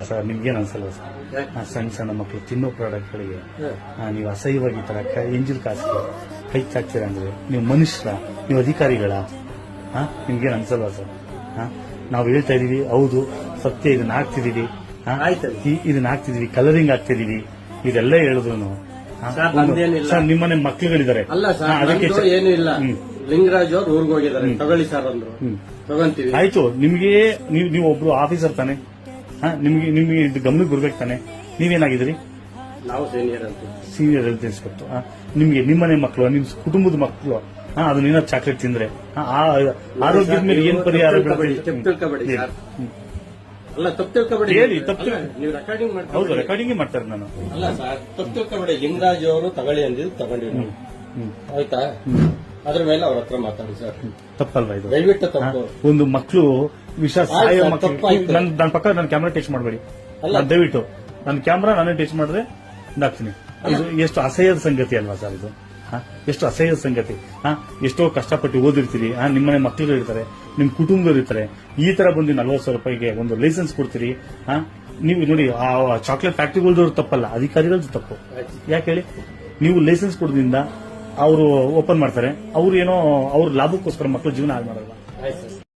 sir ನಿಮ್ಗೇನು ಅನ್ಸಲ್ಲ sir ಸಣ್ಣ ಸಣ್ಣ ಮಕ್ಕಳು ತಿನ್ನೋ ಪ್ರಾಡಕ್ಟ್ಗಳಿಗೆ ನೀವು ಅಸಹ್ಯವಾಗಿ ಈ ತರ ಎಂಜಿಲ್ ಕಾಸಿಗೆ ಕೈ ಚಾಕ್ತೀರ ಅಂದ್ರೆ ನೀವು ಮನುಷ್ಯರ ನೀವು ಅಧಿಕಾರಿಗಳ ನಿಮ್ಗೇನು ಅನ್ಸಲ್ಲ ಸರ್ ನಾವು ಹೇಳ್ತಾ ಇದೀವಿ ಹೌದು ಸತ್ಯ ಇದನ್ನ ಹಾಕ್ತಿದೀವಿ ಇದನ್ನ ಹಾಕ್ತಿದೀವಿ ಕಲರಿಂಗ್ ಹಾಕ್ತಿದೀವಿ ಇದೆಲ್ಲ ಹೇಳಿದ್ರು ಸರ್ ನಿಮ್ಮನೆ ಮಕ್ಳುಗಳಿದ್ದಾರೆ ಅದಕ್ಕೆ ಏನು ಇಲ್ಲ ಲಿಂಗರಾಜ್ ಅವ್ರು ಊರಿಗೆ ಹೋಗಿದ್ದಾರೆ ತಗೊಳ್ಳಿ ಸರ್ ಅಂದ್ರು ತಗೊಂತೀವಿ ಆಯ್ತು ನಿಮ್ಗೆ ನೀವು ಒಬ್ರು ಆಫೀಸರ್ ತಾನೆ ನಿಮ್ಗೆ ಇದು ಗಮನಕ್ಕೆ ಬರ್ಬೇಕು ತಾನೆ ನೀವೇನಾಗಿದ್ದೀರಿ ನಾವು ಸೀನಿಯರ್ ಹೆಲ್ತ್ ಇನ್ಸ್ಪೆಕ್ಟರ್ ನಿಮ್ಗೆ ನಿಮ್ಮನೆ ಮಕ್ಕಳು ನಿಮ್ ಕುಟುಂಬದ ಮಕ್ಕಳು ಅದನ್ನ ಚಾಕ್ಲೇಟ್ ತಿಂದ್ರೆ ಆರೋಗ್ಯದ ಮೇಲೆ ಏನ್ ಪರಿಹಾರ ಅಲ್ಲ ತಪ್ಪು ತಿಳ್ಕೊಬೇಡಿ ಹೇಳಿ ತಪ್ಪು ನೀವು ರೆಕಾರ್ಡಿಂಗ್ ಮಾಡ್ತಾರೆ ಹೌದು ರೆಕಾರ್ಡಿಂಗ್ ಮಾಡ್ತಾರೆ ನಾನು ಅಲ್ಲ ಸರ್ ತಪ್ಪು ತಿಳ್ಕೊಬೇಡಿ ಲಿಂಗರಾಜ್ ಅವರು ತಗೊಳ್ಳಿ ಅಂದಿದ್ದು ತಗೊಂಡಿದ್ರು ಆಯ್ತಾ ಅದ್ರ ಮೇಲೆ ಅವ್ರ ಹತ್ರ ಮಾತಾಡಿ ಸರ್ ತಪ್ಪಲ್ವಾ ಇದು ದಯವಿಟ್ಟು ತಪ್ಪು ಒಂದು ಮಕ್ಕಳು ವಿಷ ಸಾಯೋ ಮಕ್ಕಳು ನನ್ನ ಪಕ್ಕ ನನ್ನ ಕ್ಯಾಮ್ರಾ ಟಚ್ ಮಾಡಬೇಡಿ ದಯವಿಟ್ಟು ನನ್ನ ಕ್ಯಾಮ್ರಾ ನಾನೇ ಟಚ್ ಮಾಡಿದ್ರೆ ಹಾಕ್ತೀನಿ ಇದು ಎಷ್ಟು ಅಸಹ್ಯದ ಸಂಗತಿ ಅಲ್ವಾ ಸರ್ ಇದು ಎಷ್ಟು ಅಸಹ್ಯದ ಸಂಗತಿ ಎಷ್ಟೋ ಕಷ್ಟಪಟ್ಟು ಓದಿರ್ತೀರಿ ನಿಮ್ಮನೆ ಮಕ್ಕಳು ಇರ್ತಾರೆ ನಿಮ್ ಕುಟುಂಬದವ್ರು ಇರ್ತಾರೆ ಈ ತರ ಬಂದು 40,000 ರೂಪಾಯಿಗೆ ಒಂದು ಲೈಸೆನ್ಸ್ ಕೊಡ್ತೀರಿ ನೀವು ನೋಡಿ ಆ ಚಾಕ್ಲೇಟ್ ಫ್ಯಾಕ್ಟರಿಗಳದವ್ರು ತಪ್ಪಲ್ಲ ಅಧಿಕಾರಿಗಳದ್ದು ತಪ್ಪು ಯಾಕೆ ಹೇಳಿ ನೀವು ಲೈಸೆನ್ಸ್ ಕೊಡೋದ್ರಿಂದ ಅವರು ಓಪನ್ ಮಾಡ್ತಾರೆ ಅವ್ರು ಏನೋ ಅವ್ರ ಲಾಭಕ್ಕೋಸ್ಕರ ಮಕ್ಕಳ ಜೀವನ ಹಾಳು ಮಾಡಲ್ಲ